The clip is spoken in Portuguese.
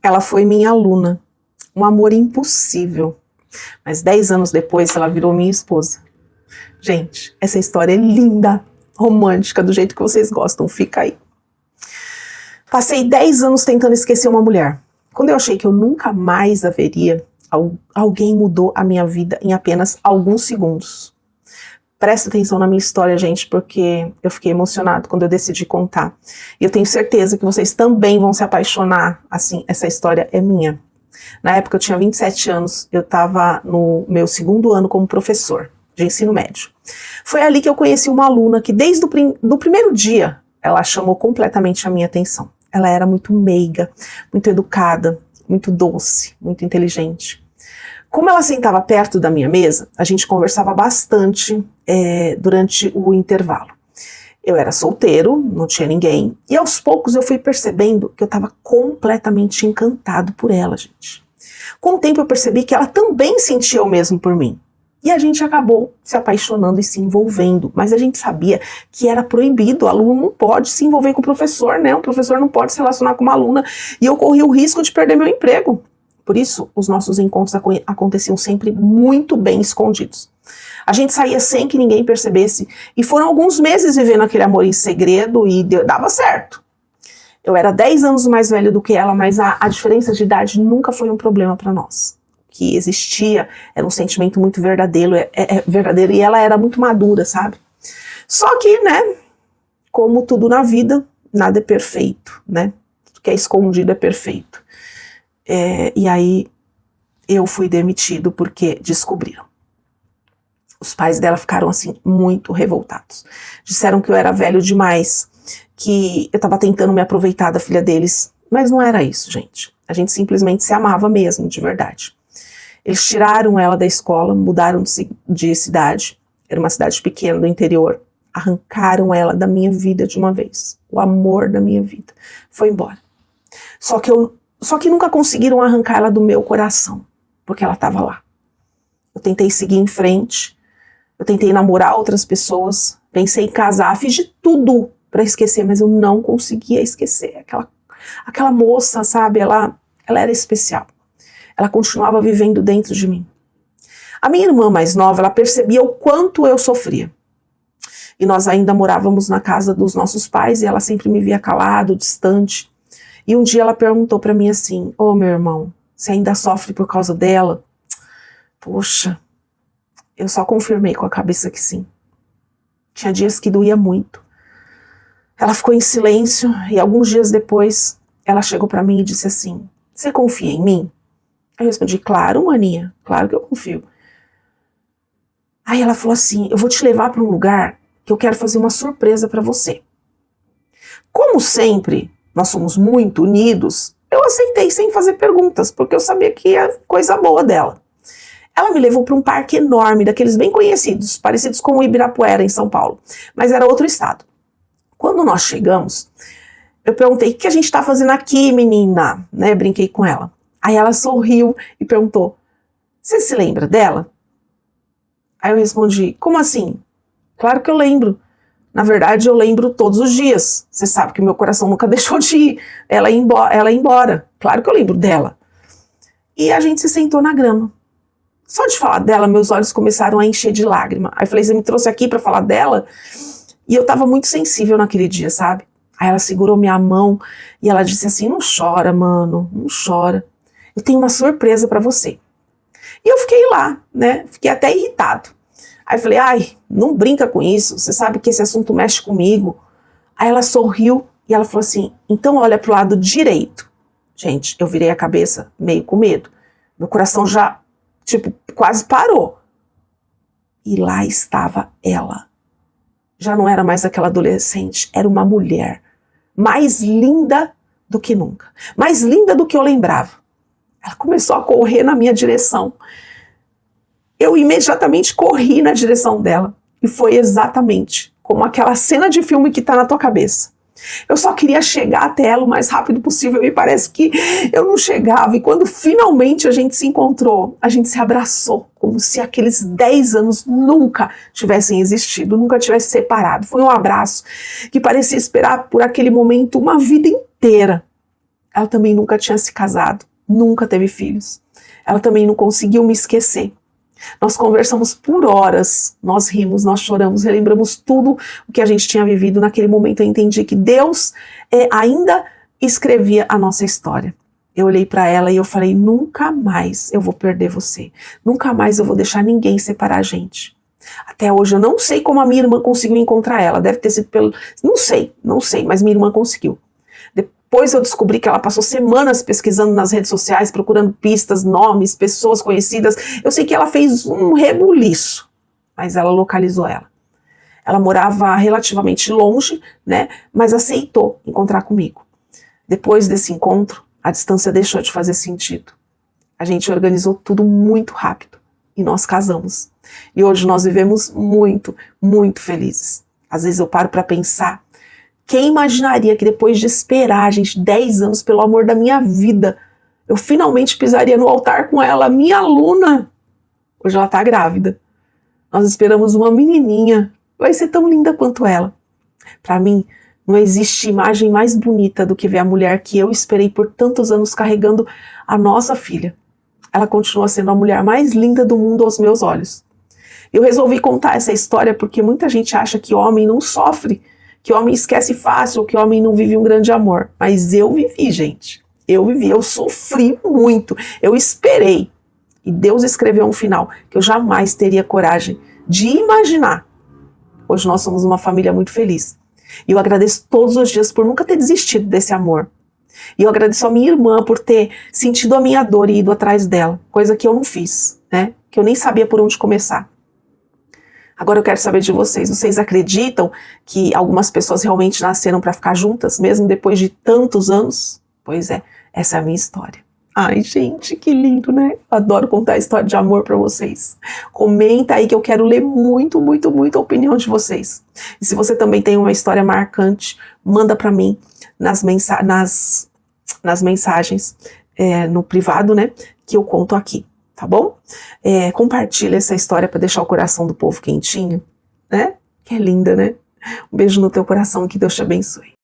Ela foi minha aluna, um amor impossível. Mas 10 anos depois ela virou minha esposa. Gente, essa história é linda, romântica, do jeito que vocês gostam, fica aí. Passei 10 anos tentando esquecer uma mulher. Quando eu achei que eu nunca mais a veria, alguém mudou a minha vida em apenas alguns segundos. Presta atenção na minha história, gente, porque eu fiquei emocionado quando eu decidi contar. E eu tenho certeza que vocês também vão se apaixonar, assim, essa história é minha. Na época eu tinha 27 anos, eu estava no meu 2º ano como professor de ensino médio. Foi ali que eu conheci uma aluna que desde o primeiro dia, ela chamou completamente a minha atenção. Ela era muito meiga, muito educada, muito doce, muito inteligente. Como ela sentava perto da minha mesa, a gente conversava bastante durante o intervalo. Eu era solteiro, não tinha ninguém, e aos poucos eu fui percebendo que eu estava completamente encantado por ela, gente. Com o tempo eu percebi que ela também sentia o mesmo por mim. E a gente acabou se apaixonando e se envolvendo, mas a gente sabia que era proibido, o aluno não pode se envolver com o professor, né? O professor não pode se relacionar com uma aluna, e eu corri o risco de perder meu emprego. Por isso, os nossos encontros aconteciam sempre muito bem escondidos. A gente saía sem que ninguém percebesse, e foram alguns meses vivendo aquele amor em segredo e dava certo. Eu era 10 anos mais velho do que ela, mas a diferença de idade nunca foi um problema para nós. O que existia era um sentimento muito verdadeiro, verdadeiro, e ela era muito madura, sabe? Só que, né, como tudo na vida, nada é perfeito, né? Tudo que é escondido é perfeito. E aí eu fui demitido porque descobriram. Os pais dela ficaram assim muito revoltados. Disseram que eu era velho demais, que eu estava tentando me aproveitar da filha deles, mas não era isso, gente. A gente simplesmente se amava mesmo, de verdade. Eles tiraram ela da escola, mudaram de cidade, era uma cidade pequena do interior, arrancaram ela da minha vida de uma vez. O amor da minha vida foi embora. Só que nunca conseguiram arrancar ela do meu coração, porque ela estava lá. Eu tentei seguir em frente, eu tentei namorar outras pessoas, pensei em casar, fiz de tudo para esquecer, mas eu não conseguia esquecer. Aquela moça, sabe, ela era especial. Ela continuava vivendo dentro de mim. A minha irmã mais nova, ela percebia o quanto eu sofria. E nós ainda morávamos na casa dos nossos pais e ela sempre me via calado, distante. E um dia ela perguntou para mim assim: "Ô, meu irmão, você ainda sofre por causa dela?" Poxa, eu só confirmei com a cabeça que sim. Tinha dias que doía muito. Ela ficou em silêncio e alguns dias depois ela chegou para mim e disse assim: "Você confia em mim?" Aí eu respondi: "Claro, maninha, claro que eu confio." Aí ela falou assim: "Eu vou te levar para um lugar que eu quero fazer uma surpresa para você." Como sempre, nós somos muito unidos, eu aceitei sem fazer perguntas, porque eu sabia que ia coisa boa dela. Ela me levou para um parque enorme, daqueles bem conhecidos, parecidos com o Ibirapuera, em São Paulo, mas era outro estado. Quando nós chegamos, eu perguntei: "O que a gente está fazendo aqui, menina?" Né, brinquei com ela. Aí ela sorriu e perguntou: "Você se lembra dela?" Aí eu respondi: "Como assim?" "Claro que eu lembro. Na verdade, eu lembro todos os dias. Você sabe que meu coração nunca deixou de ir. Ela ia embora. Claro que eu lembro dela." E a gente se sentou na grama. Só de falar dela, meus olhos começaram a encher de lágrima. Aí eu falei: "Você me trouxe aqui para falar dela?" E eu tava muito sensível naquele dia, sabe? Aí ela segurou minha mão e ela disse assim: "Não chora, mano, não chora. Eu tenho uma surpresa para você." E eu fiquei lá, né? Fiquei até irritado. Aí eu falei: "Ai, não brinca com isso, você sabe que esse assunto mexe comigo." Aí ela sorriu e ela falou assim: "Então olha pro lado direito." Gente, eu virei a cabeça meio com medo. Meu coração já, quase parou. E lá estava ela. Já não era mais aquela adolescente, era uma mulher. Mais linda do que nunca. Mais linda do que eu lembrava. Ela começou a correr na minha direção. Eu imediatamente corri na direção dela. E foi exatamente como aquela cena de filme que tá na tua cabeça. Eu só queria chegar até ela o mais rápido possível e parece que eu não chegava. E quando finalmente a gente se encontrou, a gente se abraçou, como se aqueles 10 anos nunca tivessem existido, nunca tivessem separado. Foi um abraço que parecia esperar por aquele momento uma vida inteira. Ela também nunca tinha se casado, nunca teve filhos. Ela também não conseguiu me esquecer. Nós conversamos por horas, nós rimos, nós choramos, relembramos tudo o que a gente tinha vivido. Naquele momento eu entendi que Deus ainda escrevia a nossa história. Eu olhei para ela e eu falei, nunca mais eu vou perder você. Nunca mais eu vou deixar ninguém separar a gente. Até hoje eu não sei como a minha irmã conseguiu encontrar ela. Deve ter sido pelo... Não sei, mas minha irmã conseguiu. Depois eu descobri que ela passou semanas pesquisando nas redes sociais, procurando pistas, nomes, pessoas conhecidas. Eu sei que ela fez um rebuliço, mas ela localizou ela. Ela morava relativamente longe, né? Mas aceitou encontrar comigo. Depois desse encontro, a distância deixou de fazer sentido. A gente organizou tudo muito rápido e nós casamos. E hoje nós vivemos muito, muito felizes. Às vezes eu paro para pensar, quem imaginaria que depois de esperar, gente, 10 anos pelo amor da minha vida, eu finalmente pisaria no altar com ela, minha aluna. Hoje ela tá grávida. Nós esperamos uma menininha. Vai ser tão linda quanto ela. Para mim, não existe imagem mais bonita do que ver a mulher que eu esperei por tantos anos carregando a nossa filha. Ela continua sendo a mulher mais linda do mundo aos meus olhos. Eu resolvi contar essa história porque muita gente acha que homem não sofre, que homem esquece fácil, ou que homem não vive um grande amor. Mas eu vivi, gente. Eu vivi, eu sofri muito. Eu esperei. E Deus escreveu um final que eu jamais teria coragem de imaginar. Hoje nós somos uma família muito feliz. E eu agradeço todos os dias por nunca ter desistido desse amor. E eu agradeço a minha irmã por ter sentido a minha dor e ido atrás dela. Coisa que eu não fiz, né? Que eu nem sabia por onde começar. Agora eu quero saber de vocês. Vocês acreditam que algumas pessoas realmente nasceram para ficar juntas, mesmo depois de tantos anos? Pois é, essa é a minha história. Ai, gente, que lindo, né? Adoro contar a história de amor para vocês. Comenta aí que eu quero ler muito, muito, muito a opinião de vocês. E se você também tem uma história marcante, manda para mim nas mensagens no privado, né? Que eu conto aqui. Tá bom? Compartilha essa história para deixar o coração do povo quentinho, né? Que é linda, né? Um beijo no teu coração, que Deus te abençoe.